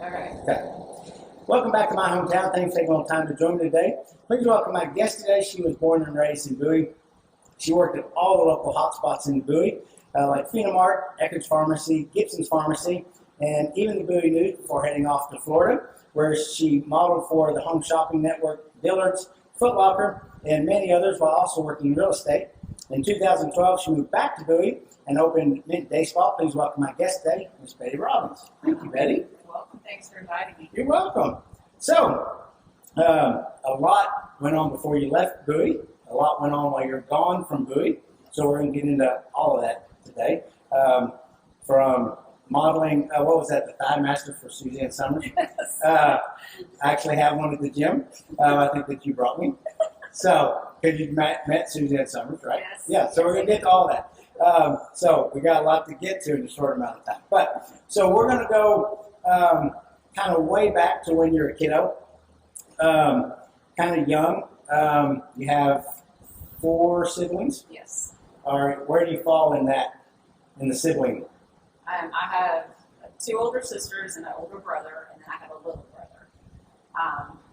All right. Okay. Welcome back to my hometown. Thanks for taking a little time to join me today. Please welcome my guest today. She was born and raised in Bowie. She worked at all the local hotspots in Bowie, like Phenamart, Eckerd's Pharmacy, Gibson's Pharmacy, and even the Bowie News before heading off to Florida, where she modeled for the Home Shopping Network, Dillard's, Foot Locker, and many others while also working in real estate. In 2012, she moved back to Bowie and opened Mint Day Spa. Please welcome my guest today, Miss Betty Robbins. Thank you, Betty. You're welcome. Thanks for inviting me. You're welcome. So, a lot went on before you left Bowie. A lot went on while you're gone from Bowie. So we're going to get into all of that today. From modeling, what was that, the Thigh Master for Suzanne Summers? Yes. I actually have one at the gym. I think that you brought me. So, because you met Suzanne Summers, right? Yes. Yeah, so we're going to get to all that. So we got a lot to get to in a short amount of time. But, so we're going to go kind of way back to when you're a kiddo, kind of young. You have 4 siblings. Yes. All right, where do you fall in that, in the sibling? I have 2 older sisters and an older brother, and then I have a little brother.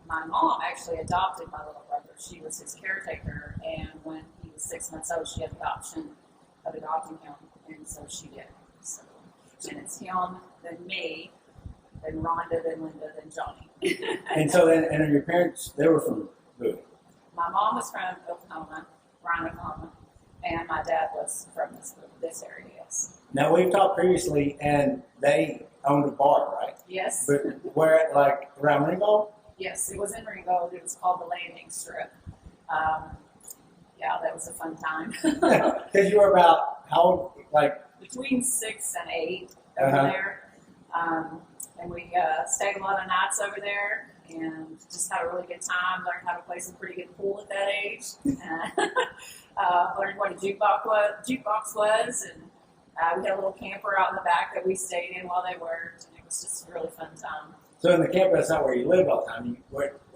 My mom actually adopted my little brother. She was his caretaker, and when he was 6 months old, she had the option of adopting him, and so she did. So, and it's him, then me, then Rhonda, then Linda, then Johnny. And so then, and your parents, they were from Bowie. My mom was from Oklahoma, Ryan, Oklahoma, and my dad was from this area, yes. Now, we've talked previously, and they owned a bar, right? Yes. But where, like, around Ringgold? Yes, it was in Ringgold. It was called the Landing Strip. Yeah, that was a fun time. Because you were about, how old, like? Between 6 and 8 over there. And we stayed a lot of nights over there and just had a really good time. Learned how to play some pretty good pool at that age. Learned what a jukebox was. And we had a little camper out in the back that we stayed in while they worked. And it was just a really fun time. So in the camper, that's not where you lived all the time.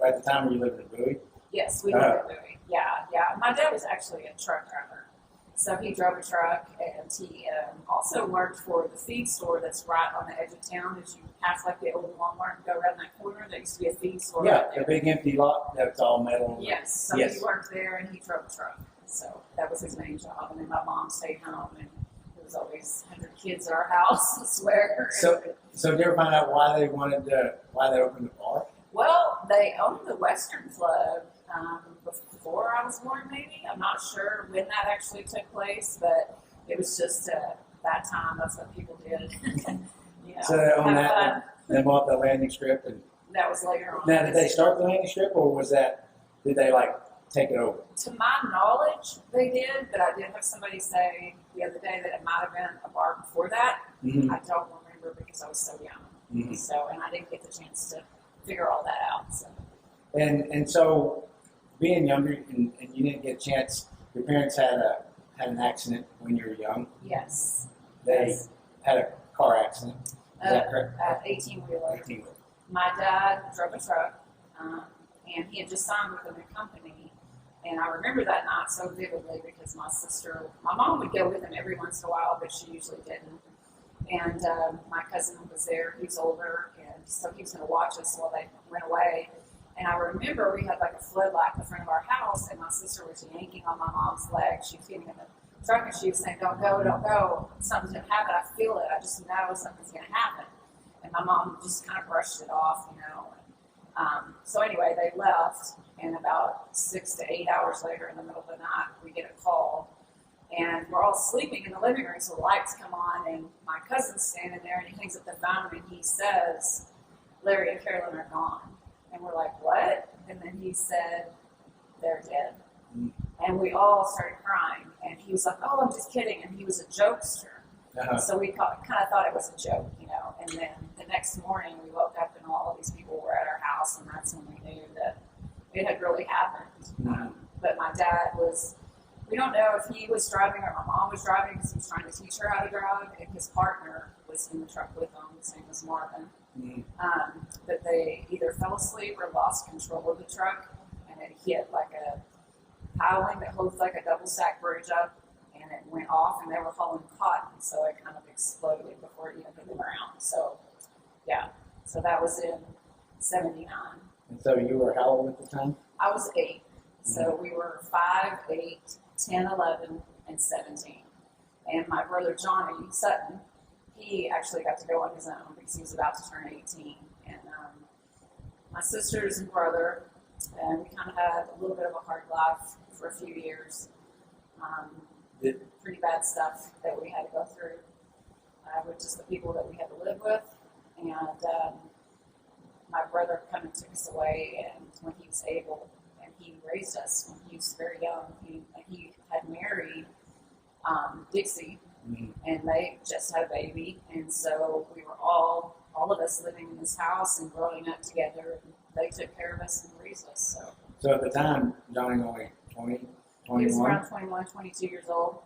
At the time where you lived in Bowie? Yes, we lived in Bowie. Yeah. My dad was actually a truck driver. So he drove a truck, and he also worked for the feed store that's right on the edge of town. As you pass like the old Walmart and go around that corner, there used to be a feed store Yeah, right there. the big empty lot that's all metal. Yes, so Yes. he worked there and he drove a truck. So that was his main job. And then my mom stayed home, and there was always 100 kids at our house, I swear. So did you ever find out why they opened the bar? Well, they owned the Western Club before I was born, maybe. I'm not sure when that actually took place, but it was just that time. That's what people did. So they owned have that, fun. and they bought the landing strip. And That was later on. now, did they start the landing strip, or did they like take it over? To my knowledge, they did, but I did have somebody say the other day that it might have been a bar before that. Mm-hmm. I don't remember because I was so young. Mm-hmm. So, and I didn't get the chance to figure all that out. So. And so, being younger, and you didn't get a chance. Your parents had an accident when you were young. Yes. They Yes. had a car accident. Is that correct? 18-wheeler. 18. My dad drove a truck, and he had just signed with a new company. And I remember that night so vividly because my mom would go with him every once in a while, but she usually didn't. And my cousin was there. He was older, and so he was going to watch us while they went away. And I remember we had like a floodlight in the front of our house, and my sister was yanking on my mom's leg. She was getting in the truck, and she was saying, "Don't go, don't go. Something's going to happen. I feel it. I just know something's going to happen." And my mom just kind of brushed it off, so anyway, they left, and about 6 to 8 hours later in the middle of the night, we get a call. And we're all sleeping in the living room, so the lights come on, and my cousin's standing there, and he hangs up the phone, and he says, "Larry and Carolyn are gone." And we're like, "What?" And then he said, "They're dead." Mm-hmm. And we all started crying, and he was like, "Oh, I'm just kidding," and he was a jokester. So we kind of thought it was a joke, and then the next morning we woke up and all of these people were at our house, and that's when we knew that it had really happened. Mm-hmm. But my dad we don't know if he was driving or my mom was driving because he was trying to teach her how to drive, and his partner was in the truck with them. His name was Marvin. Mm-hmm. But they either fell asleep or lost control of the truck, and it hit like a piling that holds like a double stack bridge up, and it went off, and they were hauling cotton, so it kind of exploded before it even hit the ground. So, yeah. So that was in 79. And so you were how old at the time? I was 8. So we were 5, 8, 10, 11, and 17. And my brother Johnny Sutton, he actually got to go on his own because he was about to turn 18. And my sisters and brother, and we kind of had a little bit of a hard life for a few years. Pretty bad stuff that we had to go through with just the people that we had to live with. And my brother kind of took us away, and when he was able, and he raised us when he was very young. He had married Dixie, and they just had a baby, and so we were all of us living in this house and growing up together. And they took care of us and raised us. So at the time, Johnny only 20, 21? He was around 21, 22 years old.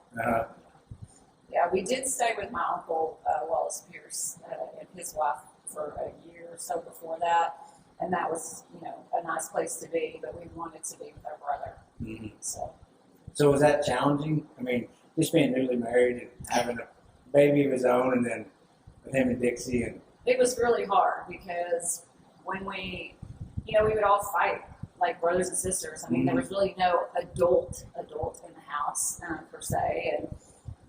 Yeah, we did stay with my uncle Wallace Pierce and his wife for a year or so before that, and that was, a nice place to be. But we wanted to be with our brother. So was that challenging? I mean, just being newly married and having a baby of his own, and then with him and Dixie, and it was really hard because when we would all fight like brothers and sisters. I mean, there was really no adult in the house per se, and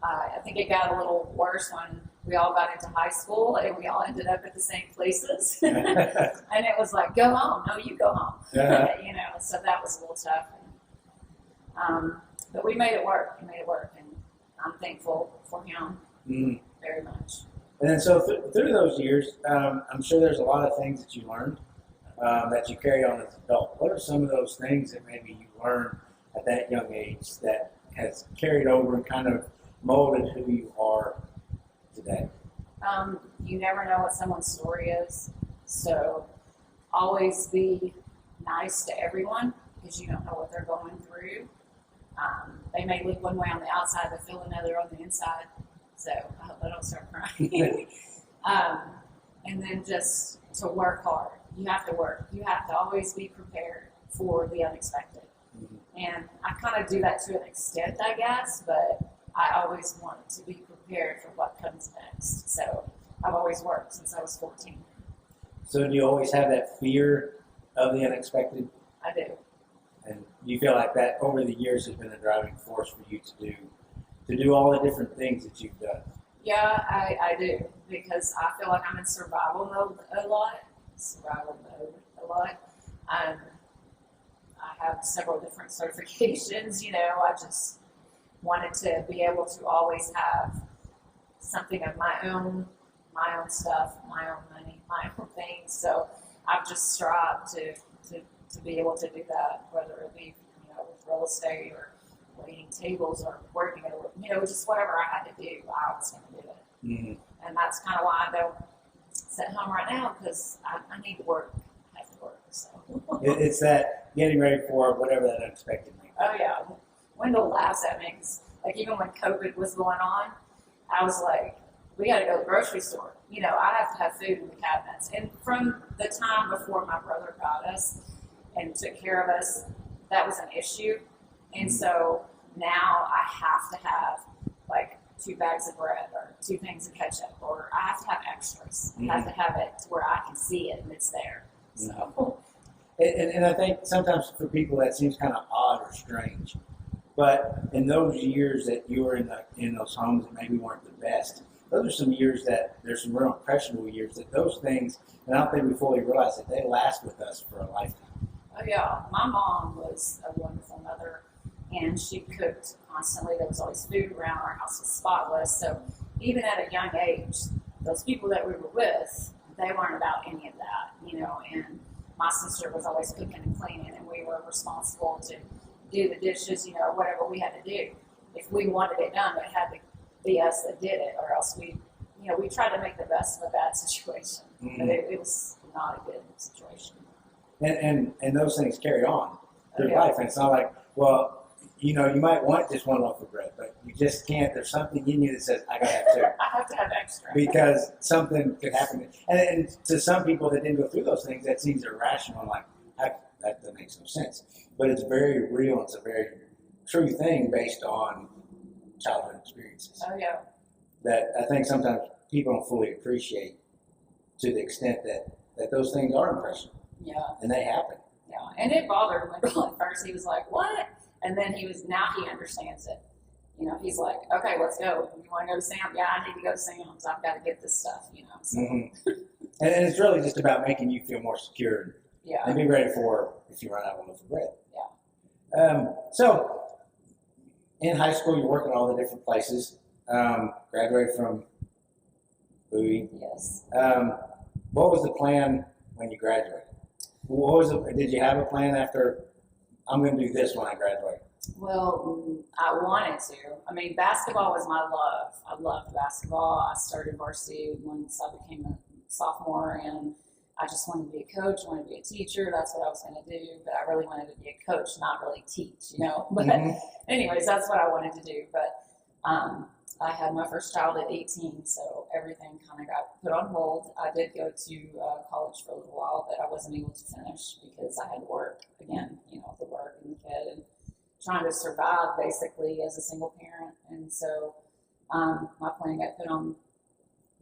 I think it got a little worse when we all got into high school and we all ended up at the same places. And it was like, go home. No, you go home. So that was a little tough. But we made it work. And I'm thankful for him very much. And then so through those years, I'm sure there's a lot of things that you learned that you carry on as an adult. What are some of those things that maybe you learned at that young age that has carried over and kind of molded who you are today? You never know what someone's story is, so always be nice to everyone because you don't know what they're going through. They may look one way on the outside, but feel another on the inside. So I hope I don't start crying. And then just to work hard. You have to work. You have to always be prepared for the unexpected. And I kind of do that to an extent, I guess, but I always want to be prepared for what comes next. So I've always worked since I was 14. So do you always have that fear of the unexpected? I do. And you feel like that over the years has been a driving force for you to do all the different things that you've done? Yeah, I do, because I feel like I'm in survival mode a lot. I have several different certifications, I just wanted to be able to always have something of my own stuff, my own money, my own things. So I've just strived to be able to do that, whether it be, with real estate or waiting tables or working at just whatever I had to do, I was going to do it. And that's kind of why I don't sit home right now, because I need to work. I have to work. So it's that getting ready for whatever that unexpected may be. Oh yeah, Wendell laughs at me because, even when COVID was going on, I was like, we got to go to the grocery store. I have to have food in the cabinets. And from the time before my brother got us and took care of us, that was an issue. And so now I have to have 2 bags of bread or 2 things of ketchup, or I have to have extras. I have to have it to where I can see it and it's there. So. And I think sometimes for people that seems kind of odd or strange. But in those years that you were in those homes that maybe weren't the best, those are some years that there's some real impressionable years that those things, and I don't think we fully realize that they last with us for a lifetime. Oh yeah, my mom was a wonderful mother, and she cooked constantly. There was always food around. Our house was spotless. So even at a young age, those people that we were with, they weren't about any of that, and my sister was always cooking and cleaning, and we were responsible to do the dishes, whatever we had to do. If we wanted it done, it had to be us that did it, or else we tried to make the best of a bad situation. But it was not a good situation. And those things carry on through life. And it's not like, well, you might want just one loaf of bread, but you just can't. There's something in you that says, I got to have 2. I have to have extra. Because something could happen. And to some people that didn't go through those things, that seems irrational. Like, that makes no sense. But it's very real. It's a very true thing based on childhood experiences. Oh, yeah. That I think sometimes people don't fully appreciate to the extent that that those things are impressive. Yeah. And they happen. Yeah. And it bothered Wendell at first. He was like, what? And then now he understands it. You know, he's like, okay, let's go. You want to go to Sam's? Yeah, I need to go to Sam's. I've got to get this stuff, you know. So. Mm-hmm. And it's really just about making you feel more secure. Yeah. And be ready for if you run out of a loaf of bread. Yeah. So in high school, you're working all the different places. Graduated from Bowie. Yes. What was the plan when you graduated? Did you have a plan after, I'm going to do this when I graduate? Well, I wanted to. I mean, basketball was my love. I loved basketball. I started varsity once I became a sophomore, and I just wanted to be a coach, wanted to be a teacher. That's what I was going to do. But I really wanted to be a coach, not really teach, you know. But anyways, that's what I wanted to do. But I had my first child at 18, so everything kind of got put on hold. I did go to college for a little while, but I wasn't able to finish because I had to work again, you know, the work and the kid and trying to survive basically as a single parent. And so my plan got put on,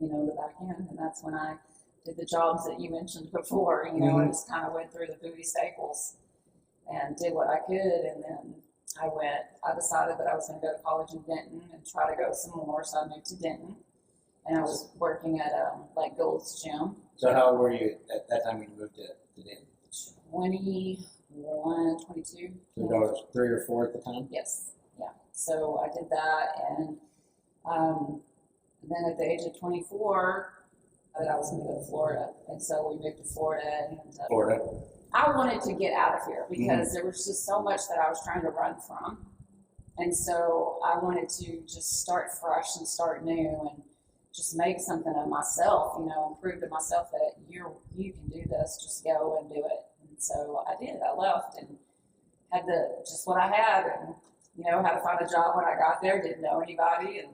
you know, the back end, and that's when I did the jobs that you mentioned before, you know, and just kind of went through the Bowie staples and did what I could. And then I decided that I was going to go to college in Denton and try to go some more. So I moved to Denton, and I was working at like Gold's Gym. So how old were you at that time when you moved to Denton? 21, 22. So you were 3 or 4 at the time? Yes. Yeah. So I did that, and then at the age of 24, I was going to go to Florida, and so we moved to Florida. And Florida. I wanted to get out of here because there was just so much that I was trying to run from. And so I wanted to just start fresh and start new and just make something of myself, you know, and prove to myself that you can do this, just go and do it. And so I did. I left and had just what I had, and, you know, had to find a job when I got there, didn't know anybody, and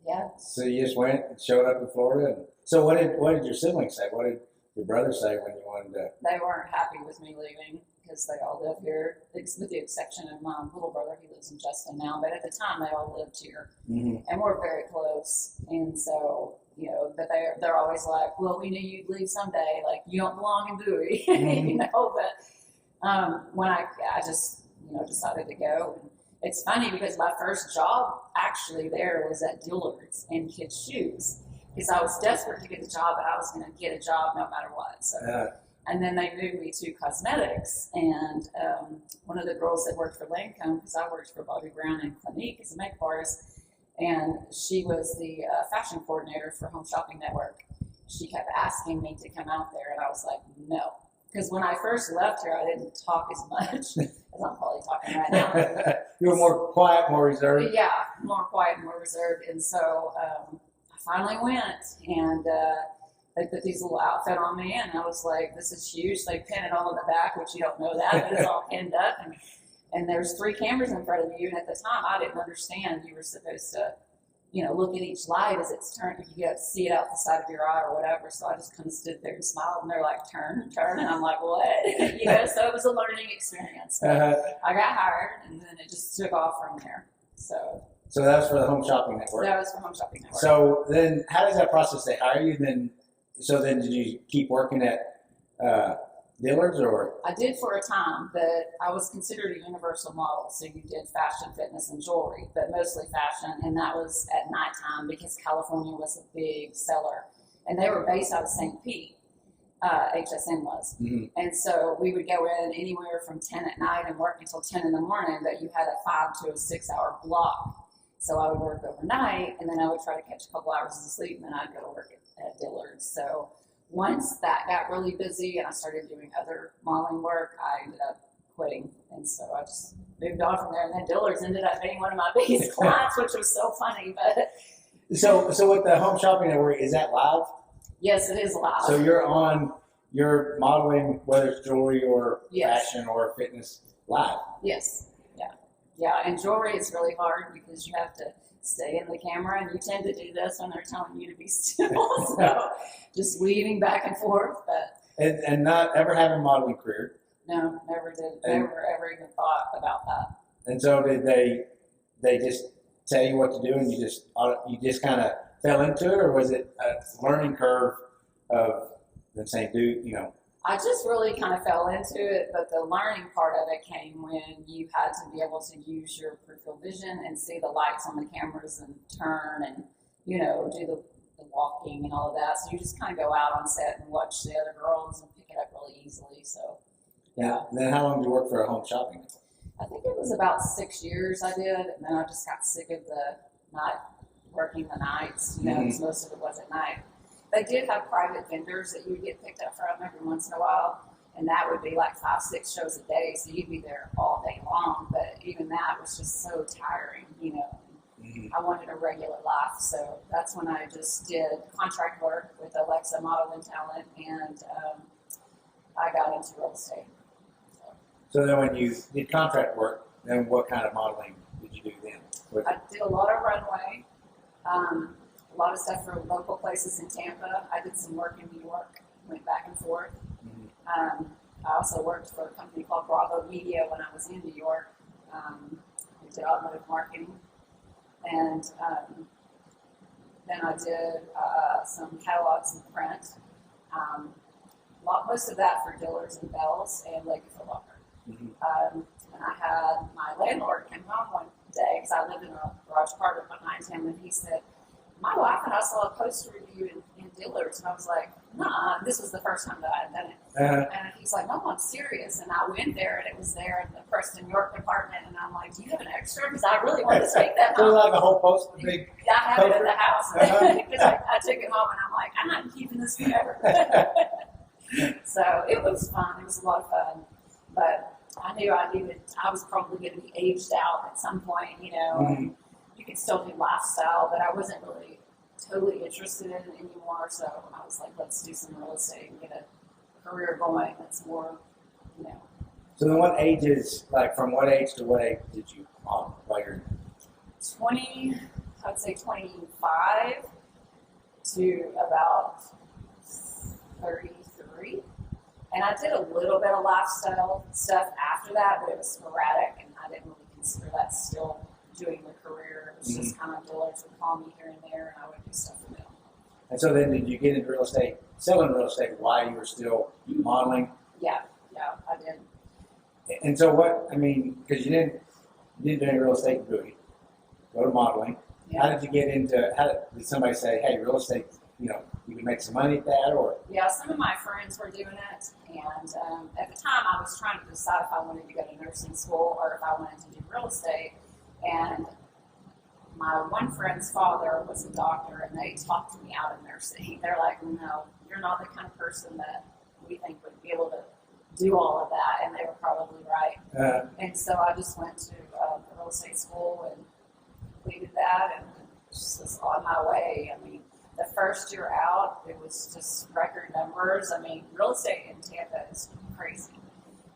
yeah. So you just went and showed up in Florida. And so what did your siblings say? What did your brother say when you wanted to? They weren't happy with me leaving because they all live here, with the exception of my little brother. He lives in Justin now, but at the time they all lived here, and we're very close. And so, you know, but they're always like, "Well, we knew you'd leave someday. Like, you don't belong in Bowie," you know. But when I just, you know, decided to go. And it's funny because my first job actually there was at Dillard's in kids' shoes. Because I was desperate to get the job, but I was going to get a job no matter what. So, and then they moved me to cosmetics, and one of the girls that worked for Lancome, because I worked for Bobby Brown and Clinique as a makeup artist, and she was the fashion coordinator for Home Shopping Network. She kept asking me to come out there, and I was like, no. Because when I first left here, I didn't talk as much as I'm probably talking right now. You were more quiet, more reserved? Yeah, more quiet, more reserved. And so finally went, and they put these little outfit on me, and I was like, this is huge. They pin it all in the back, which you don't know that, but it's all pinned up, and there's 3 cameras in front of you, and at the time I didn't understand you were supposed to, you know, look at each light as it's turned. You got to see it out the side of your eye or whatever. So I just kind of stood there and smiled, and they're like, turn, and I'm like, what? You know, so it was a learning experience. But I got hired, and then it just took off from there. So that was for the Home Shopping Network. That was for Home Shopping Network. So then, how does that process? They hire you, then did you keep working at Dillard's, or? I did for a time, but I was considered a universal model. So you did fashion, fitness, and jewelry, but mostly fashion, and that was at nighttime because California was a big seller, and they were based out of St. Pete. HSN was. And so we would go in anywhere from 10 at night and work until 10 in the morning, but you had a 5 to 6 hour block. So I would work overnight, and then I would try to catch a couple hours of sleep, and then I'd go to work at Dillard's. So once that got really busy and I started doing other modeling work, I ended up quitting. And so I just moved on from there. And then Dillard's ended up being one of my biggest clients, which was so funny. But So with the Home Shopping Network, is that live? Yes, it is live. So you're modeling, whether it's jewelry or fashion or fitness, live? Yes. Yeah, and jewelry is really hard because you have to stay in the camera, and you tend to do this when they're telling you to be still. So just weaving back and forth. But and not ever having a modeling career. No, never did. Never ever even thought about that. And so did they just tell you what to do, and you just kind of fell into it, or was it a learning curve of Then saying, do I just really kind of fell into it, but the learning part of it came when you had to be able to use your peripheral vision and see the lights on the cameras and turn and, do the walking and all of that. So you just kind of go out on set and watch the other girls and pick it up really easily. So, yeah. And then how long did you work for a home shopping? I think it was about 6 years I did, and then I just got sick of the not working the nights, because most of it was at night. They did have private vendors that you would get picked up from every once in a while, and that would be like 5-6 shows a day, so you'd be there all day long, but even that was just so tiring, I wanted a regular life, so that's when I just did contract work with Alexa Modeling Talent, and I got into real estate. So then when you did contract work, then what kind of modeling did you do then? I did a lot of runway, a lot of stuff for local places in Tampa. I did some work in New York, went back and forth. I also worked for a company called Bravo Media when I was in New York. I did automotive marketing. And then I did some catalogs in print. Most of that for Dillard's and Bell's and Lake Foot Locker. And I had my landlord come home one day because I lived in a garage apartment behind him, and he said, "My wife and I saw a poster of you in Dillard's," and I was like, "Nah." This was the first time that I had done it, and he's like, "No, I'm serious." And I went there, and it was there in the Preston York department, and I'm like, "Do you have an extra?" Because I really wanted to take that home. So like a whole poster, big. Yeah, I have it at the house because I took it home, and I'm like, "I'm not keeping this forever." So it was fun. It was a lot of fun, but I knew I was probably going to be aged out at some point, and you could still do lifestyle, but I wasn't really totally interested in it anymore. So I was like, let's do some real estate and get a career going that's more, So then what ages, from what age to what age did you model while you're 20, I'd say 25 to about 33. And I did a little bit of lifestyle stuff after that, but it was sporadic, and I didn't really consider that still doing the career. It was just kind of Dillard's would call me here and there, and I would do stuff for them. And so then did you get into real estate, selling real estate while you were still modeling? Yeah, I did. And so because you didn't do any real estate in Bowie, go to modeling. Yeah. How did you get into, did somebody say, hey, real estate, you can make some money at that, or? Yeah, some of my friends were doing it, and at the time I was trying to decide if I wanted to go to nursing school or if I wanted to do real estate, and my one friend's father was a doctor, and they talked me out of nursing. They're like, "No, you're not the kind of person that we think would be able to do all of that," and they were probably right. And so I just went to real estate school and completed that, and just was on my way. The first year out, it was just record numbers. Real estate in Tampa is crazy.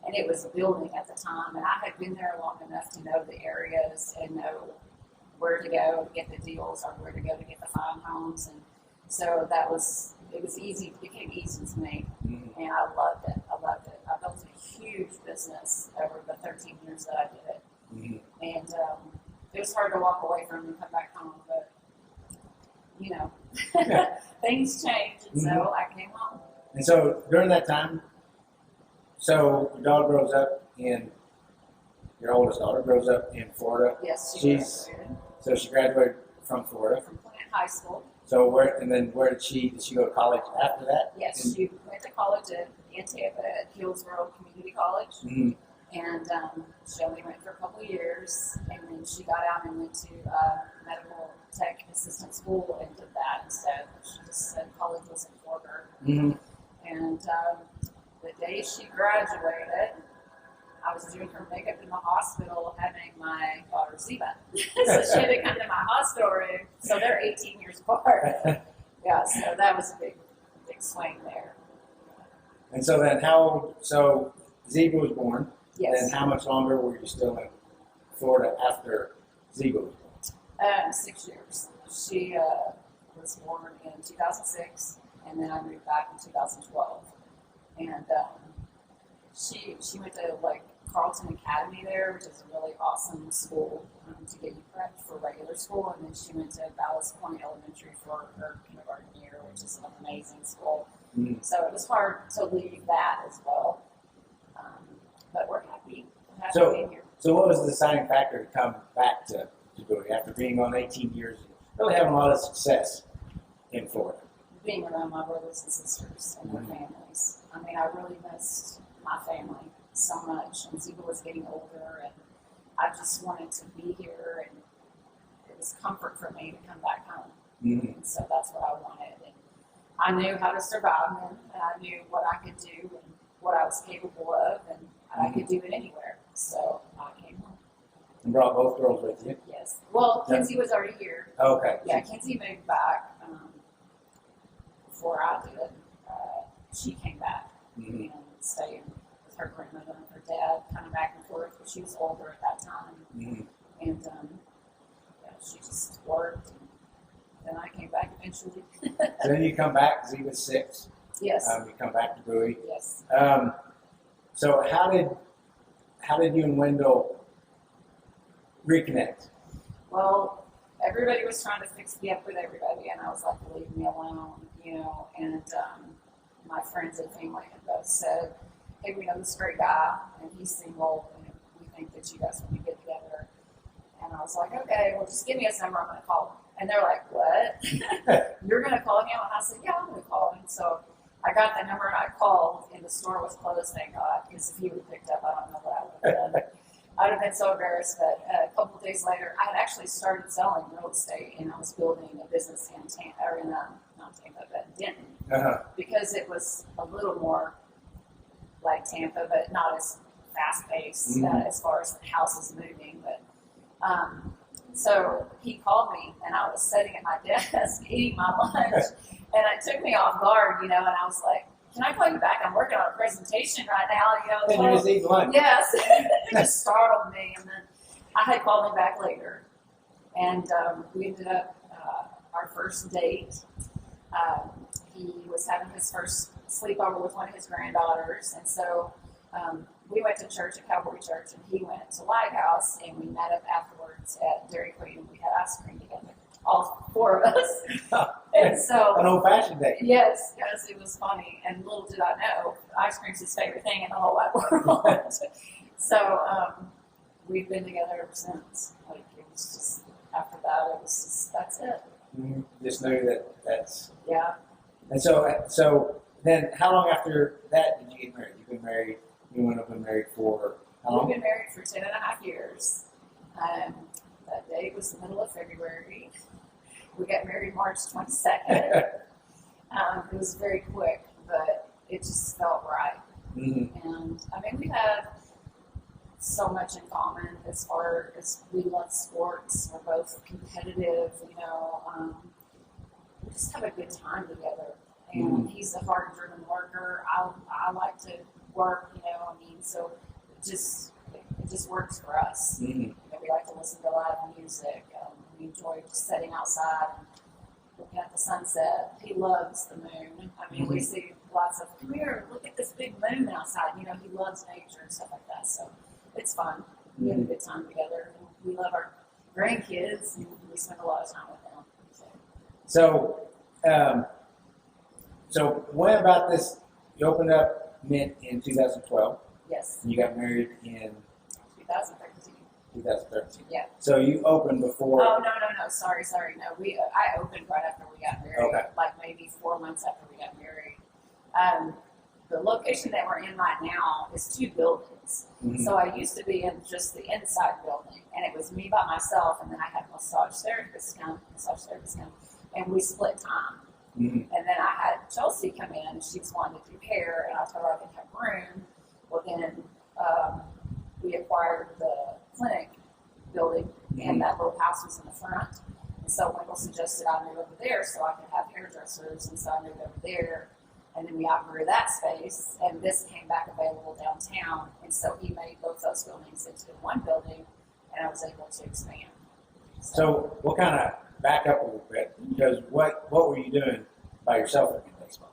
And it was building at the time. And I had been there long enough to know the areas and know where to go to get the deals or where to go to get the fine homes. And so it was easy, it became easy to me. And I loved it. I built a huge business over the 13 years that I did it. And it was hard to walk away from and come back home, but things change, and so I came home. And so during that time, so your daughter grows up your oldest daughter grows up in Florida. Yes, she graduated. So she graduated from Florida. From Plant High School. So where did she go to college after that? Yes, she went to college in Tampa at Hillsborough Community College. And she only went for a couple of years, and then she got out and went to medical tech assistant school and did that instead. She just said college wasn't for her. And the day she graduated, I was doing her makeup in the hospital having my daughter Ziva. So she had to come to my hospital room. So they're 18 years apart. Yeah, so that was a big swing there. And so then so Ziva was born. Yes. And how much longer were you still in Florida after Ziva was born? 6 years. She was born in 2006, and then I moved back in 2012. And she went to Carlton Academy there, which is a really awesome school to get you prepped for regular school. And then she went to Ballast Point Elementary for her kindergarten year, which is an amazing school. Mm. So it was hard to leave that as well. But we're happy. We're happy So- being here. So what was the deciding factor to come back to Bowie after being on 18 years and really having a lot of success in Florida? Being around my brothers and sisters and their families. I mean, I really missed my family so much. And Ziba was getting older, and I just wanted to be here, and it was comfort for me to come back home. Mm. And so that's what I wanted. And I knew how to survive them, and I knew what I could do and what I was capable of, and I could do it anywhere. So I came home. And brought both girls with you? Yes. Well, Kenzie was already here. Okay. Yeah, Kenzie moved back before I did. She came back Mm-hmm. and stayed with her grandmother and her dad, kind of back and forth, but she was older at that time. Mm-hmm. And yeah, she just worked. And then I came back eventually. So then you come back, Z was 6. Yes. You come back to Bowie. Yes. So how did you and Wendell reconnect? Well, everybody was trying to fix me up with everybody, and I was like, leave me alone, and my friends and family had both said, hey, we know this great guy, and he's single, and we think that you guys want to get together. And I was like, okay, well, just give me his number, I'm going to call him. And they're like, what? You're going to call him? And I said, yeah, I'm going to call him. So I got the number and I called, and the store was closed, thank God, because if he would have picked up, I don't know what I would have done. I'd have been so embarrassed. But a couple of days later, I had actually started selling real estate, and I was building a business in Tampa, or in not Tampa, but Denton, Uh-huh. because it was a little more like Tampa, but not as fast-paced as far as the houses moving. But so he called me, and I was sitting at my desk eating my lunch, and it took me off guard, and I was like, can I call you back? I'm working on a presentation right now, Then you just eat lunch. Yes, it just startled me, and then I had called him back later, and we ended up our first date. He was having his first sleepover with one of his granddaughters, and so we went to church at Cowboy Church, and he went to Lighthouse, and we met up afterwards at Dairy Queen, and we had ice cream together, all 4 of us. And so, An old-fashioned day. yes, it was funny, and little did I know, ice cream's his favorite thing in the whole wide world. So we've been together ever since. Like, it was just, after that, it was just, that's it. Mm-hmm. Just knew that's. Yeah. And so then how long after that did you get married? You've been married, you went up and married for how We've long? been married for 10.5 years. That date was the middle of February. We got married March 22nd. It was very quick, but it just felt right. Mm-hmm. And I mean, we have so much in common as far as we love sports. We're both competitive, we just have a good time together. And he's a hard-driven worker. I like to work, so it just works for us. Mm-hmm. We like to listen to live music. We enjoy just sitting outside and looking at the sunset. He loves the moon. I mean, we see lots of, come here, look at this big moon outside. He loves nature and stuff like that. So it's fun. We have a good time together. And we love our grandkids, and we spend a lot of time with them. So when about this, you opened up Mint in 2012, Yes, and you got married in 2013. 2013. Yeah. So you opened before. Oh, no. Sorry. No, I opened right after we got married. Okay. Like maybe 4 months after we got married. The location that we're in right now is 2 buildings. Mhm. So I used to be in just the inside building, and it was me by myself, and then I had a massage therapist come, and we split time. Mhm. And then I had Chelsea come in, and she was wanting to do hair, and I told her I didn't have room. Well, then we acquired the clinic building, and that little house was in the front. And so Wendell suggested I move over there so I could have hairdressers, and so I moved over there. And then we outgrew that space, and this came back available downtown. And so he made both those buildings into one building, and I was able to expand. So we'll kind of back up a little bit, because what were you doing by yourself in baseball?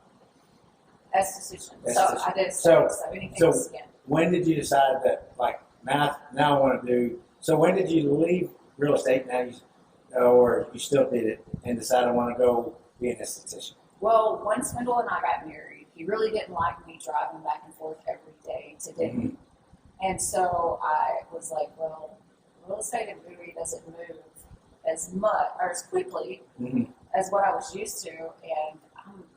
Esthetician. So Esthetician. I did So- so anything so- with skin. When did you decide that, like, now I want to do, so when did you leave real estate, or you still did it, and decide I want to go be an esthetician? Well, once Wendell and I got married, he really didn't like me driving back and forth every day to Denton. And so I was like, well, real estate in Bowie doesn't move as much or as quickly as what I was used to, and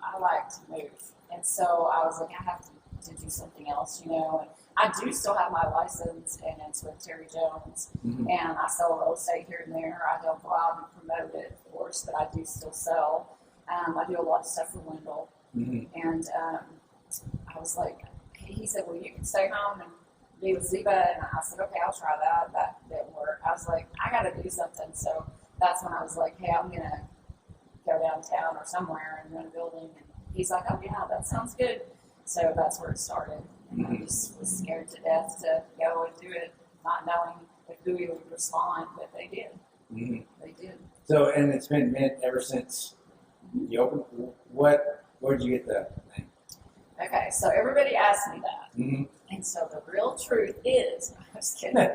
I like to move. And so I was like, I have to do something else, you know. And I do still have my license, and it's with Terry Jones, and I sell real estate here and there. I don't go out and promote it, of course, but I do still sell. I do a lot of stuff for Wendell, and I was like, he said, well, you can stay home and be with Ziba, and I said, okay, I'll try that. That didn't work. I was like, I got to do something. So that's when I was like, hey, I'm going to go downtown or somewhere and run a building. And he's like, oh, yeah, that sounds good. So that's where it started. And I just was scared to death to go and do it, not knowing if Bowie would respond, but they did. They did. So, and it's been Mint ever since you opened. Where did you get the name? Okay, so everybody asked me that. And so the real truth is, I'm just kidding.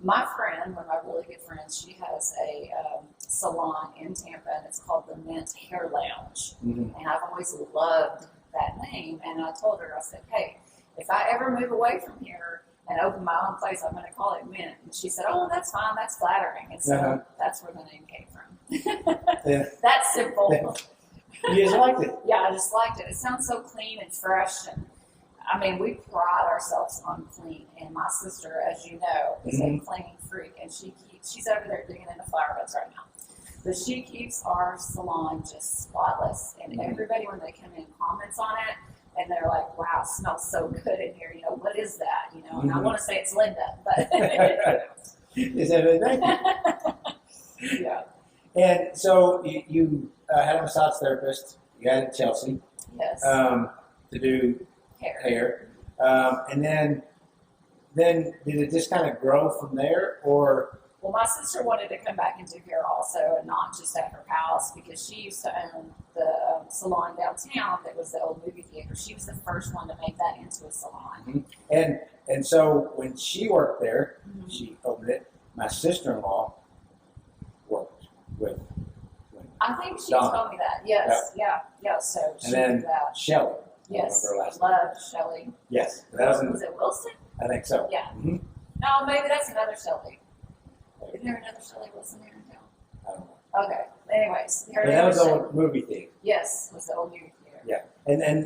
My friend, one of my really good friends, she has a salon in Tampa, and it's called the Mint Hair Lounge. And I've always loved that name. And I told her, I said, hey, if I ever move away from here and open my own place, I'm going to call it Mint. And she said, oh, that's fine. That's flattering. And so that's where the name came from. That's simple. You just liked it. Yeah, I just liked it. It sounds so clean and fresh. And I mean, we pride ourselves on clean. And my sister, as you know, is a cleaning freak. And she's over there digging into flower beds right now. But she keeps our salon just spotless. And everybody, when they come in, comments on it. And they're like, wow, it smells so good in here. You know, what is that? You know, and I want to say it's Linda, but. Is that it? Yeah. And so you had a massage therapist. You had it Chelsea. Yes. To do hair. And then did it just kind of grow from there, or? Well, my sister wanted to come back and do hair also, and not just at her house, because she used to own the salon downtown that was the old movie theater. She was the first one to make that into a salon. And so when she worked there, she opened it. My sister-in-law worked with. I think she Donna. told me that. Yes, yeah. So she And then did that. Shelley. Yes, Her last love Shelley. Yes, that Was it Wilson? I think so. Yeah. No, maybe that's another Shelley. Isn't there another Shelley Wilson here in town? I don't know. Okay. Anyways, But that was the old movie theater. Yes, it was the old movie theater. Yeah,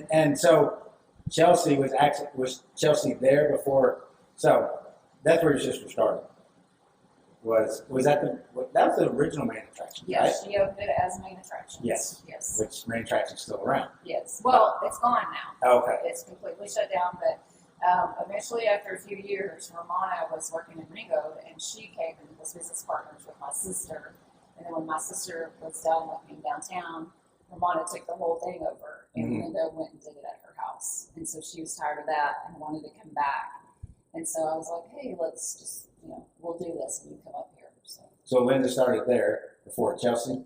and so Chelsea was Chelsea there before. So that's where your sister started. Was that the original main attraction? Yes, right? she opened it as main attraction. Yes. Yes. Which main attraction's still around. Yes. Well, it's gone now. Oh, okay. It's completely shut down, but eventually, after a few years, Romana was working in Ringo, and she came and was business partners with my sister. And then when my sister was done working downtown, Romana took the whole thing over, and Linda went and did it at her house. And so she was tired of that and wanted to come back. And so I was like, hey, let's just, we'll do this, and you come up here. So Linda started there before Chelsea?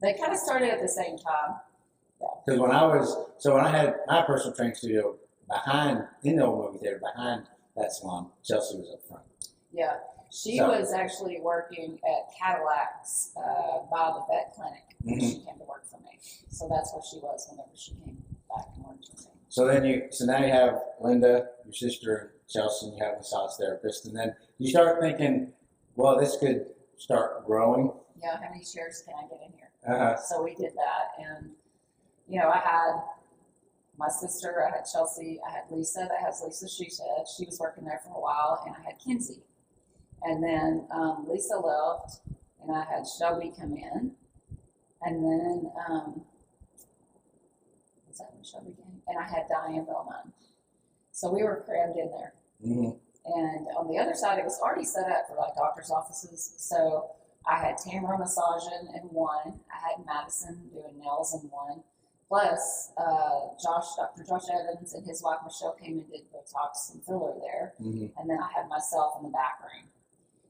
They kind of started at the same time. Because when I had my personal training studio in the old movie theater, behind that salon, Chelsea was up front. Yeah. She was actually working at Cadillac's by the vet clinic when she came to work for me. So that's where she was whenever she came back and worked for me. So now you have Linda, your sister, Chelsea, and you have a massage therapist, and then you start thinking, well, this could start growing. Yeah, how many chairs can I get in here? So we did that, and I had my sister, I had Chelsea, I had Lisa. That has Lisa Shoeshead. She was working there for a while, and I had Kinsey. And then Lisa left, and I had Shelby come in, and then was that when Shelby came? And I had Diane Bellman. So we were crammed in there. And on the other side, it was already set up for like doctor's offices. So I had Tamara massaging in one. I had Madison doing nails in one. Plus, Dr. Josh Evans and his wife Michelle came and did Botox and filler there. And then I had myself in the back room.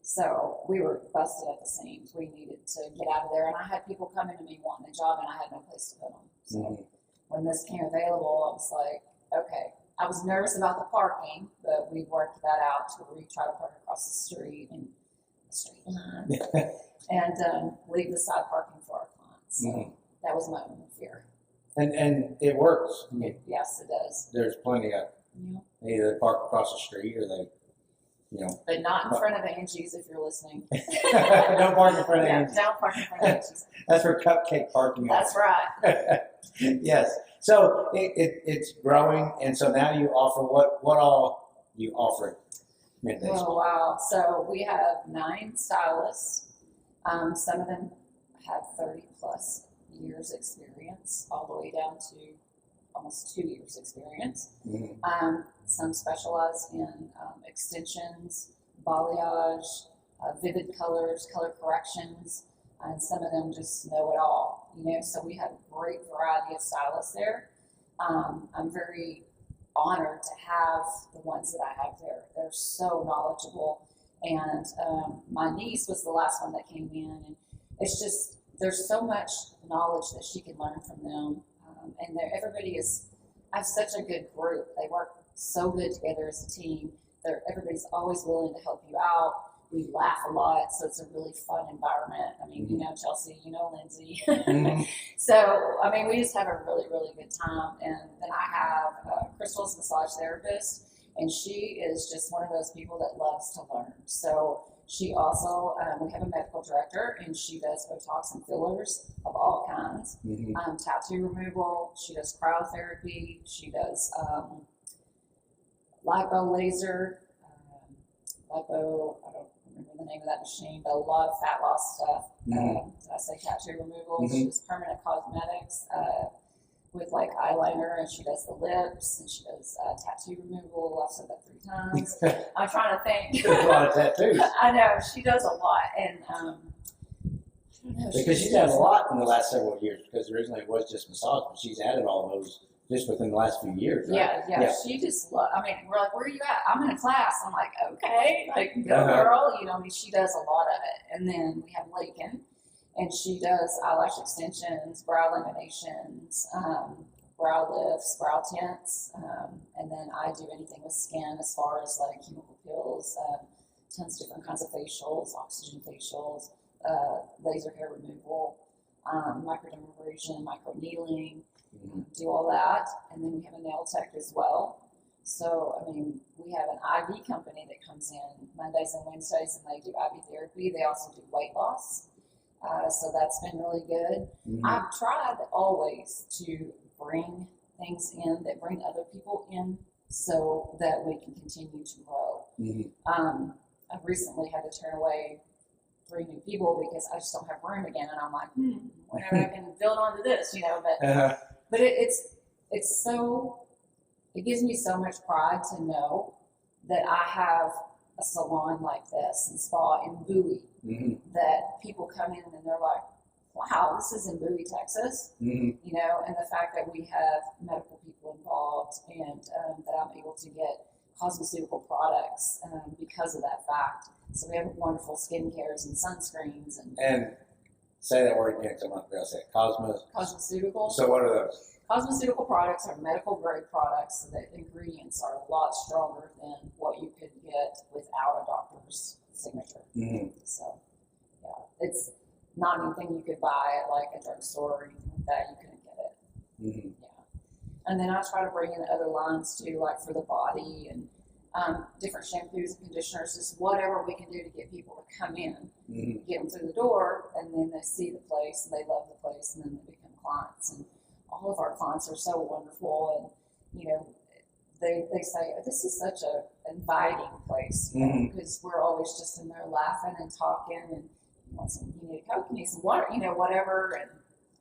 So we were busted at the seams. We needed to get out of there. And I had people coming to me wanting a job, and I had no place to put them. So when this came available, I was like, okay. I was nervous about the parking, but we worked that out to where we try to park across the street and leave the side parking for our clients. So that was my only fear. And it works. I mean, Yes, it does. there's plenty of Yeah. either they park across the street or they, But not in front of Angie's if you're listening. don't park in front of Yeah, Angie's. don't park in front of Angie's. That's for cupcake parking. That's right. Yes. So it's growing, and so now you offer what all you offer at Midday Oh, Spa. wow. So we have 9 stylists. Some of them have 30 plus years experience, all the way down to almost 2 years experience. Mhm. Some specialize in extensions, balayage, vivid colors, color corrections, and some of them just know it all. So we have a great variety of stylists there. I'm very honored to have the ones that I have there. They're so knowledgeable. And my niece was the last one that came in, and it's just there's so much knowledge that she can learn from them. And everybody I have such a good group. They work so good together as a team. Everybody's always willing to help you out. We laugh a lot, so it's a really fun environment. I mean, Chelsea, Lindsay. Mhm. So, I mean, we just have a really, really good time. And then I have Crystal's massage therapist, and she is just one of those people that loves to learn. So she also, we have a medical director, and she does Botox and fillers of all kinds, Mhm. Tattoo removal. She does cryotherapy. She does lipo laser, I don't remember the name of that machine, but a lot of fat loss stuff. Mhm. Did I say tattoo removal? Mhm. She does permanent cosmetics with like eyeliner, and she does the lips, and she does tattoo removal. I've said that 3 times. I'm trying to think. There's a lot of tattoos. I know, she does a lot. And I don't know. Because she's had a lot in the last several years, because originally it was just massage, but she's added all those just within the last few years, right? Yeah. She just we're like, where are you at? I'm in a class. I'm like, okay, like, go girl. She does a lot of it. And then we have Lakin, and she does eyelash extensions, brow laminations, brow lifts, brow tints. And then I do anything with skin as far as like chemical peels, tons of different kinds of facials, oxygen facials, laser hair removal, microdermabrasion, micro needling. Do all that, and then we have a nail tech as well. So, I mean, we have an IV company that comes in Mondays and Wednesdays, and they do IV therapy. They also do weight loss, so that's been really good. Mhm. I've tried always to bring things in that bring other people in so that we can continue to grow. Mhm. I recently had to turn away 3 new people because I just don't have room again, and I'm like, whenever I can build onto this, But it's so, it gives me so much pride to know that I have a salon like this and spa in Bowie, Mhm. that people come in and they're like, wow, this is in Bowie, Texas, Mhm. and the fact that we have medical people involved, and that I'm able to get cosmeceutical products because of that fact. So we have wonderful skincares and sunscreens And say that word again, because I'm not going to say it. cosmeceuticals. So what are those? Cosmeceutical products are medical grade products, so the ingredients are a lot stronger than what you could get without a doctor's signature. Mhm. So, yeah, it's not anything you could buy at like a drugstore or anything like that. You couldn't get it. Mhm. Yeah. And then I try to bring in other lines too, like for the body and different shampoos and conditioners, just whatever we can do to get people to come in, Mhm. get them through the door, and then they see the place and they love the place, and then they become clients. And all of our clients are so wonderful, and they say, this is such a inviting place, because we're always just in there laughing and talking, and you need a Coke, you need some water, whatever. And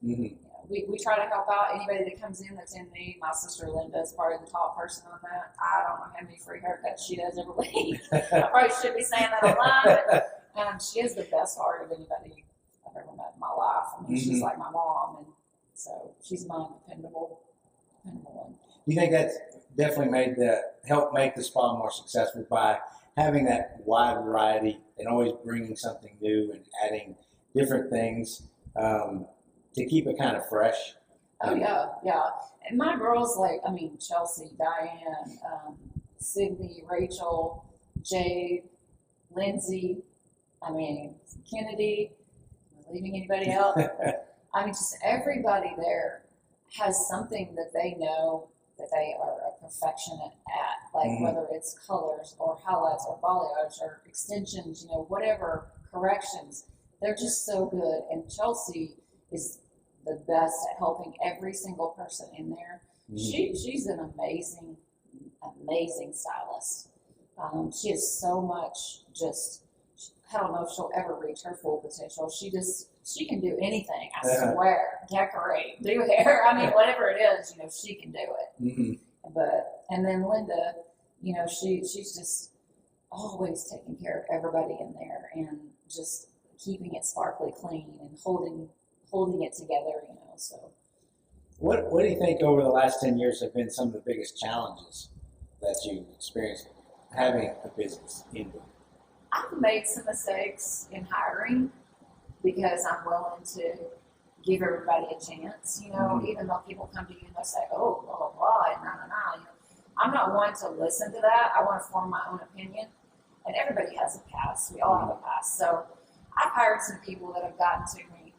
Mhm. we try to help out anybody that comes in that's in need. My sister Linda is probably the top person on that. I don't know how many free haircuts she does every week. I probably should be saying that online, but she has the best heart of anybody I've ever met in my life. I mean, she's like my mom, and so she's my dependable one. You think that's definitely helped make the spa more successful by having that wide variety and always bringing something new and adding different things to keep it kind of fresh? Oh, yeah. And my girls, Chelsea, Diane, Sydney, Rachel, Jade, Lindsay, Kennedy, am I leaving anybody out? Just everybody there has something that they know that they are a perfectionist at, like whether it's colors or highlights or balayage or extensions, whatever, corrections. They're just so good. And Chelsea is the best at helping every single person in there. She's an amazing, amazing stylist. She has so much I don't know if she'll ever reach her full potential. She can do anything, I swear. Decorate, do hair, whatever it is, she can do it. And then Linda, she's just always taking care of everybody in there and just keeping it sparkly clean and holding it together, so. What do you think over the last 10 years have been some of the biggest challenges that you've experienced having a business in Bowie? I've made some mistakes in hiring because I'm willing to give everybody a chance, even though people come to you and they say, oh, blah, blah, blah, and nah. I'm not one to listen to that. I want to form my own opinion. And everybody has a past. We all have a past. So I've hired some people that have gotten to me.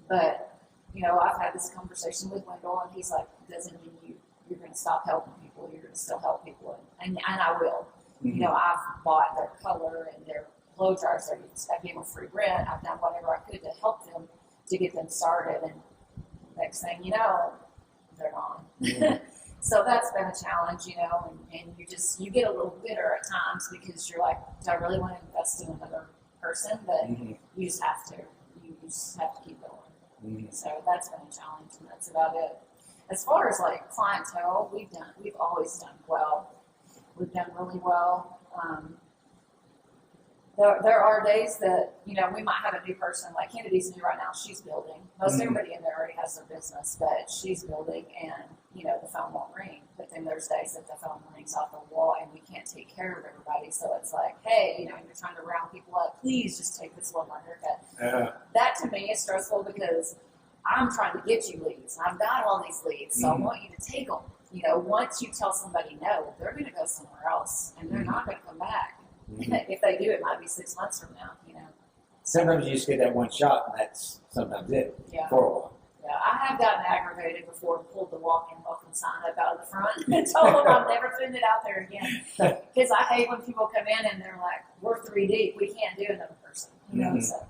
But, I've had this conversation with Wendell, and he's like, doesn't mean you're going to stop helping people. You're going to still help people. And I will. I've bought their color and their blow dryers. I gave them free rent. I've done whatever I could to help them to get them started. And next thing you know, they're gone. So that's been a challenge, and you get a little bitter at times because you're like, do I really want to invest in another person? But you just have to. You just have to keep going. So that's been a challenge, and that's about it. As far as like clientele, we've always done well. We've done really well. There are days that, we might have a new person, like Kennedy's new right now, she's building. Most everybody in there already has their business, but she's building and, the phone won't ring. But then there's days that the phone rings off the wall and we can't take care of everybody. So it's like, hey, you're trying to round people up. Please just take this one haircut. That to me is stressful because I'm trying to get you leads. I've got all these leads, so I want you to take them. Once you tell somebody no, they're going to go somewhere else and they're not going to come back. If they do, it might be 6 months from now, Sometimes you just get that one shot, and that's sometimes it for a while. Yeah, I have gotten aggravated before and pulled the walk-in welcome sign up out of the front and told them I'm never putting it out there again. Because I hate when people come in and they're like, we're 3 deep, we can't do another person. So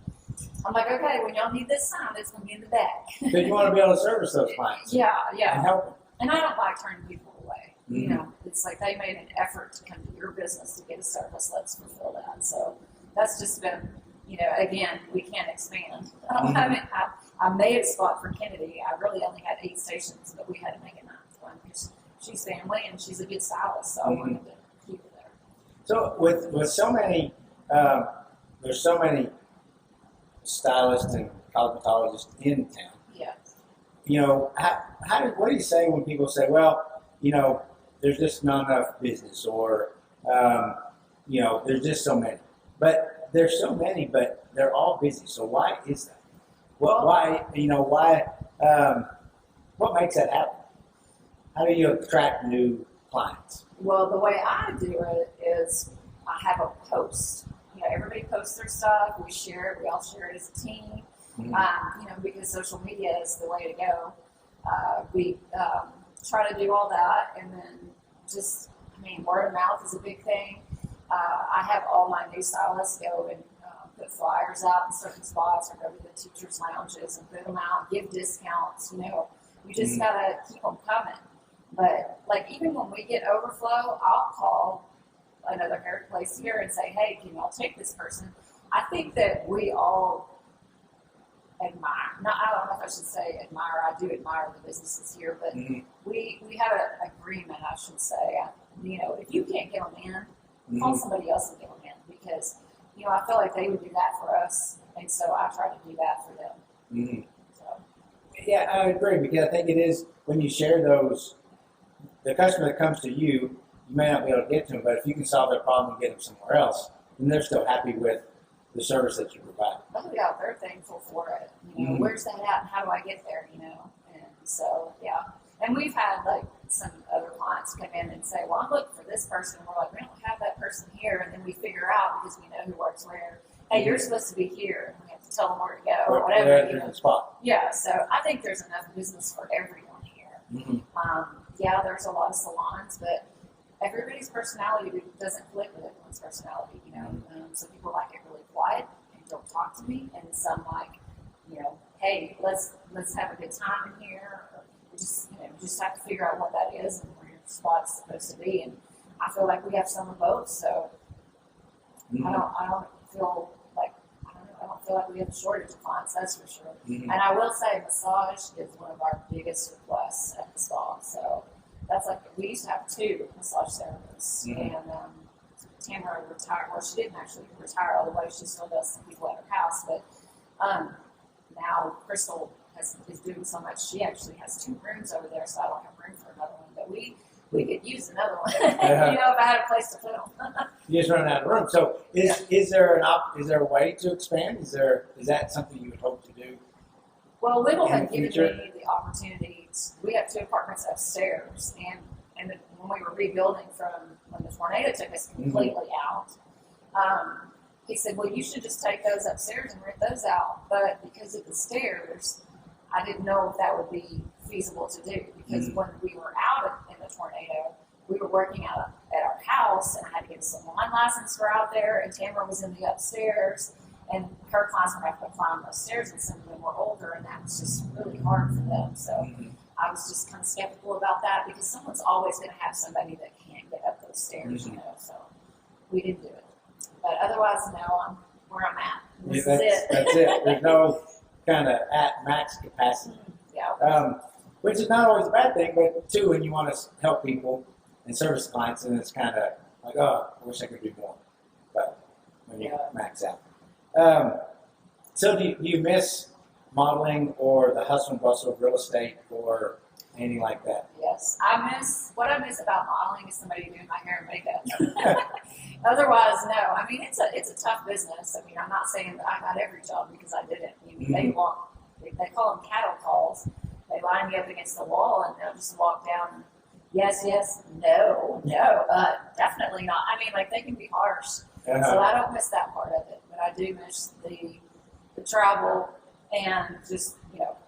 I'm like, okay, when y'all need this sign, it's going to be in the back. Because you want to be able to service those clients. Yeah. And help them. And I don't like turning people away. It's like they made an effort to come to your business to get a service. Let's fulfill that. So that's just been, again, we can't expand. I made a spot for Kennedy. I really only had 8 stations, but we had to make a 9th one because she's family and she's a good stylist, so I wanted to keep her there. So with so many, there's so many stylists and cosmetologists in town. Yeah. What do you say when people say, well, there's just not enough business, or, there's just so many. But there's so many, but they're all busy. So why is that? What makes that happen? How do you attract new clients? Well, the way I do it is I have a post. Everybody posts their stuff. We share it. We all share it as a team. Because social media is the way to go. We try to do all that, and then word of mouth is a big thing. I have all my new stylists go and put flyers out in certain spots, or go to the teachers' lounges and put them out, give discounts. You just gotta keep them coming. But even when we get overflow, I'll call another hair place here and say, hey, can y'all take this person? I think that we all admire. I don't know if I should say admire. I do admire the businesses here, but we have an agreement, I should say. If you can't get them in, call somebody else and get them in, because I feel like they would do that for us, and so I try to do that for them. So. Yeah, I agree, because I think it is when you share those, the customer that comes to you, you may not be able to get to them, but if you can solve their problem and get them somewhere else, then they're still happy with the service that you provide. Oh yeah, they're thankful for it. Where's that at, and how do I get there? And so yeah. And we've had some other clients come in and say, well, I'm looking for this person. And we're like, we don't have that person here. And then we figure out, because we know who works where, hey, you're supposed to be here. And we have to tell them where to go or whatever. There's a spot. Yeah, so I think there's enough business for everyone here. Yeah, there's a lot of salons, but everybody's personality doesn't click with everyone's personality, some people like it really quiet and don't talk to me, and some like, hey, let's have a good time in here. Or just have to figure out what that is and where your spot's supposed to be. And I feel like we have some of both, so I don't feel like we have a shortage of clients, that's for sure. And I will say massage is one of our biggest requests at the spa. So that's like, we used to have 2 massage therapists, and Tamara retired. Well, she didn't actually retire all the way. She still does some people at her house, but now Crystal is doing so much. She actually has 2 rooms over there, so I don't have room for another one. But we could use another one, if I had a place to put them. You just run out of room. So is there a way to expand? Is that something you would hope to do? Well, Little had given me the opportunity. We have 2 apartments upstairs, and when we were rebuilding from when the tornado took us completely out, he said, well, you should just take those upstairs and rent those out. But because of the stairs, I didn't know if that would be feasible to do, because when we were out in the tornado, we were working out at our house, and I had to get a salon license for out there, and Tamara was in the upstairs, and her clients were having to climb those stairs, and some of them were older, and that was just really hard for them. So I was just kind of skeptical about that, because someone's always going to have somebody that can't get up those stairs, so we didn't do it. But otherwise, no, I'm where I'm at. This is it. That's it. There's no kind of at max capacity. Yeah. Which is not always a bad thing, but too, when you want to help people and service clients, and it's kind of like, oh, I wish I could do more. But when you max out. So do you miss modeling or the hustle and bustle of real estate or anything like that? Yes. What I miss about modeling is somebody doing my hair and makeup. Otherwise, no. I mean, it's a tough business. I mean, I'm not saying that I got every job, because I didn't. They call them cattle calls. They line me up against the wall, and they'll just walk down. Yes, no, definitely not. I mean, like, they can be harsh. So I don't miss that part of it, but I do miss the travel and just,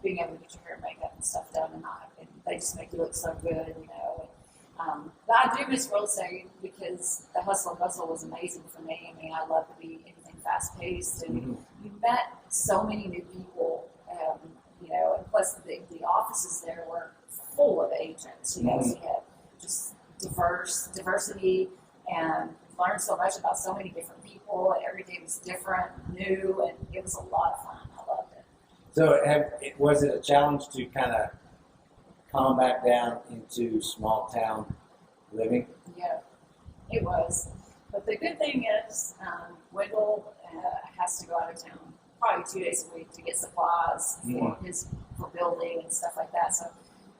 being able to get your hair and makeup and stuff done, and they just make you look so good, But I do miss real estate, because the hustle and bustle was amazing for me. I mean, I love to be anything fast paced, and you met so many new people, and plus the offices there were full of agents, so you had just diversity, and learned so much about so many different people, and every day was different, new, and it was a lot of fun. I loved it. So was it a challenge to kind of calm back down into small town living? Yeah, it was. But the good thing is, Wendell has to go out of town probably 2 days a week to get supplies for building and stuff like that. So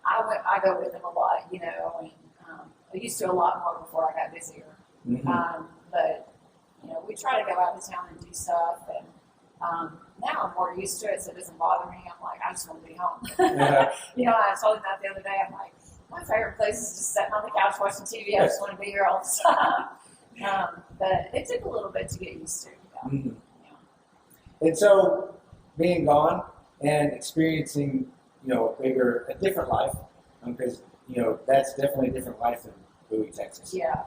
I go with him a lot, and I used to a lot more before I got busier. But we try to go out of town and do stuff, and now I'm more used to it, so it doesn't bother me. I'm like, I just want to be home. I told him that the other day. I'm like, my favorite place is just sitting on the couch watching TV. I just want to be here all the time. But it took a little bit to get used to. And so, being gone and experiencing, a different life, because that's definitely a different life than Bowie, Texas. Yeah.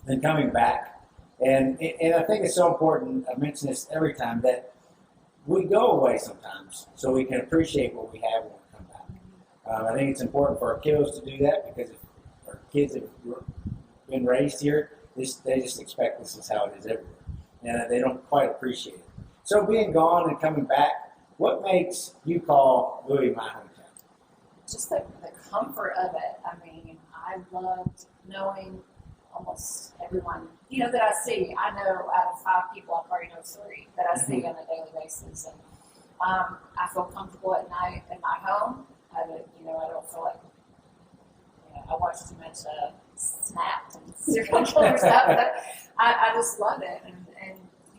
And coming back, and I think it's so important. I mention this every time, that we go away sometimes so we can appreciate what we have when we come back. I think it's important for our kiddos to do that, because if our kids have been raised here, they just expect this is how it is everywhere, and they don't quite appreciate it. So being gone and coming back, what makes you call Bowie my hometown? Just the comfort of it. I mean, I loved knowing almost everyone, that I see. I know out of 5 people, I probably know 3 that I see on a daily basis. And I feel comfortable at night in my home. I don't feel like, I watch too much Snapped and serial killer stuff, but I just love it. And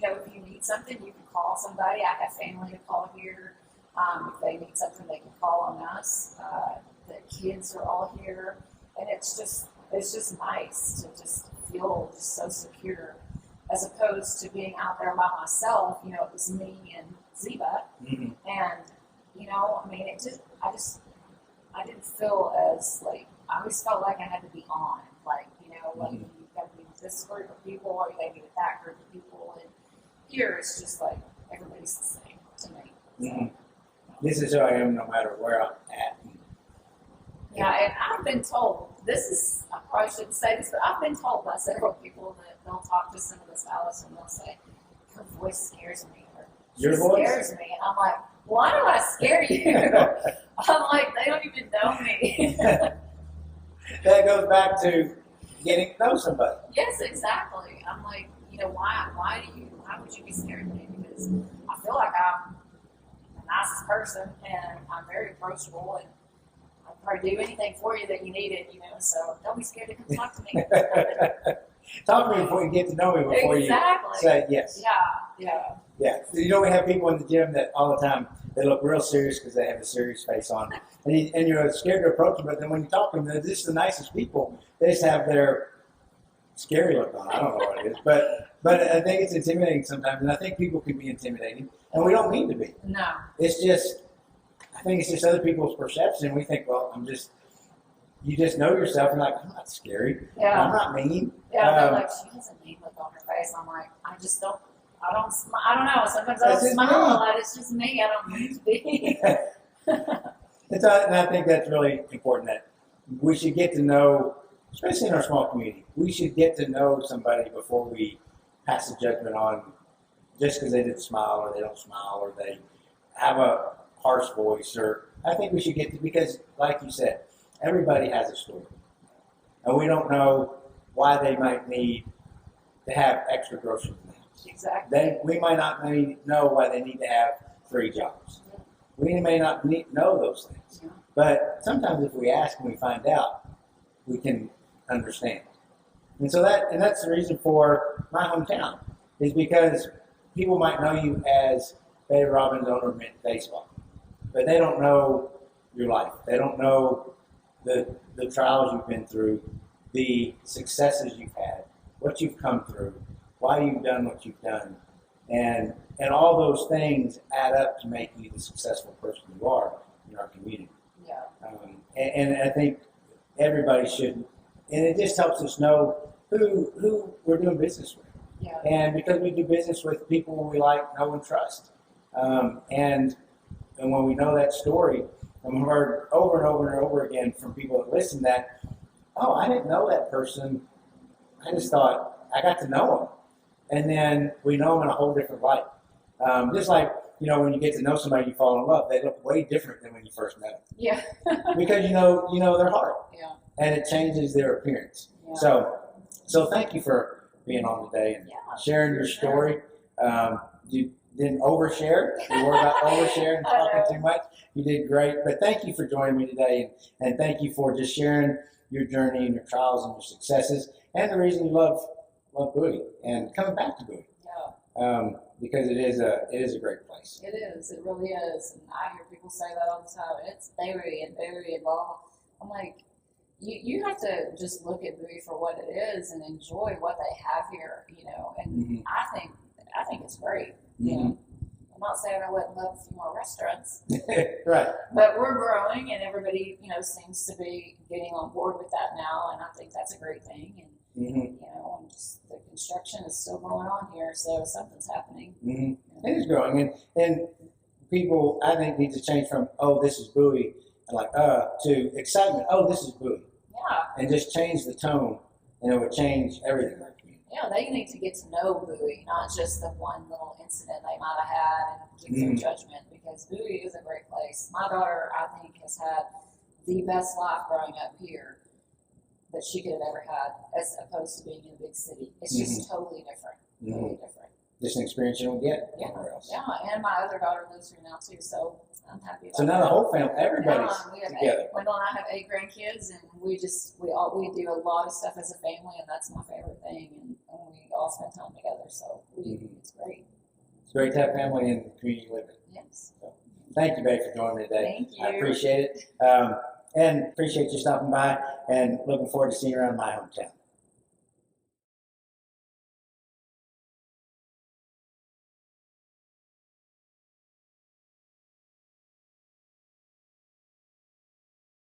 if you need something, you can call somebody. I have family to call here. If they need something, they can call on us. The kids are all here, and it's just nice to just feel just so secure. as opposed to being out there by myself. You know, it was me and Ziba, Mhm. and you know, I mean, I didn't feel as like I always felt like I had to be on, like you know, like Mhm. you got to be with this group of people, or you got to be with that group of people, and here it's just like everybody's the same to me. So, Mhm. This is who I am, no matter where I'm at. yeah, and I've been told I probably shouldn't say this, but I've been told by several people that they'll talk to some of the stylists and they'll say, "Your voice scares me," or Your "She voice? scares me," and I'm like, "Why do I scare you?" I'm like, they don't even know me. That goes back to getting to know somebody. Yes, exactly. I'm like, you know, why would you be scared of me? Because I feel like I'm the nicest person and I'm very approachable and I'll probably do anything for you that you needed, you know, so don't be scared to come talk to me. Talk to me before you get to know me, before Exactly. you say yes. Yeah. Yeah. You know, we have people in the gym that all the time, they look real serious because they have a serious face on. And you're scared to approach them, but then when you talk to them, they're just the nicest people. They just have their scary look on. I don't know what it is. But I think it's intimidating sometimes, and I think people can be intimidating, and we don't mean to be. No. It's just, I think it's just other people's perception. We think, well, you just know yourself, and like, I'm not scary. Yeah. I'm not mean. Yeah, they're like, she has a mean look on her face. I'm like, I don't know. Sometimes I That's don't just smile. It's just me. I don't mean to be. And I think that's really important, that we should get to know, especially in our small community, we should get to know somebody before we pass a judgment on just because they didn't smile or they don't smile or they have a harsh voice. Or I think we should get to, because like you said, everybody has a story. And we don't know why they might need to have extra groceries in the house. Exactly. We might not know why they need to have 3 jobs. We may not know those things. Yeah. But sometimes if we ask and we find out, we can understand. And so that's the reason for my hometown, is because people might know you as Betty Robbins, owner of Mint Baseball, but they don't know your life. They don't know the trials you've been through, the successes you've had, what you've come through, why you've done what you've done. And all those things add up to make you the successful person you are in our community. Yeah. And I think everybody should, and it just helps us know who we're doing business with. Yeah. And because we do business with people we like, know, and trust. And when we know that story, and we've heard over and over and over again from people that listen that, oh, I didn't know that person. I just thought I got to know them. And then we know them in a whole different light. Just like, you know, when you get to know somebody, you fall in love. They look way different than when you first met them. Yeah. Because you know their heart. Yeah. And it changes their appearance. Yeah. So thank you for being on today and sharing your story. You didn't overshare. You were about oversharing and talking too much. You did great. But thank you for joining me today. And thank you for just sharing your journey and your trials and your successes and the reason you love Bowie and coming back to Bowie. Yeah. Because it is a great place. It is. It really is. And I hear people say that all the time. It's Bowie and blah. I'm like, you have to just look at Bowie for what it is and enjoy what they have here, you know. And Mm-hmm. I think it's great. Mm-hmm. You know, I'm not saying I wouldn't love a few more restaurants, Right. but we're growing, and everybody, you know, seems to be getting on board with that now, and I think that's a great thing. And Mm-hmm. you know, and just the construction is still going on here, so something's happening. Mm-hmm. It is growing, and people, I think, need to change from, oh, this is Bowie, and like, to excitement, oh, this is Bowie. Yeah. And just change the tone, and it would change everything in our community. Yeah, they need to get to know Bowie, not just the one little incident they might have had and give their judgment, because Bowie is a great place. My daughter, I think, has had the best life growing up here that she could have ever had, as opposed to being in a big city. It's just totally different. Totally different. Just an experience you don't get Yeah. anywhere else. Yeah, and my other daughter lives here now too, so I'm happy about So now that. the whole family, everybody's We have together. Wendell and I have 8 grandkids, and we do a lot of stuff as a family, and that's my favorite thing. And we all spend time together, so it's great. It's great to have family in the community you live in. Yes. So, thank you, Betty, for joining me today. Thank you. I appreciate it. And appreciate you stopping by, and looking forward to seeing you around my hometown.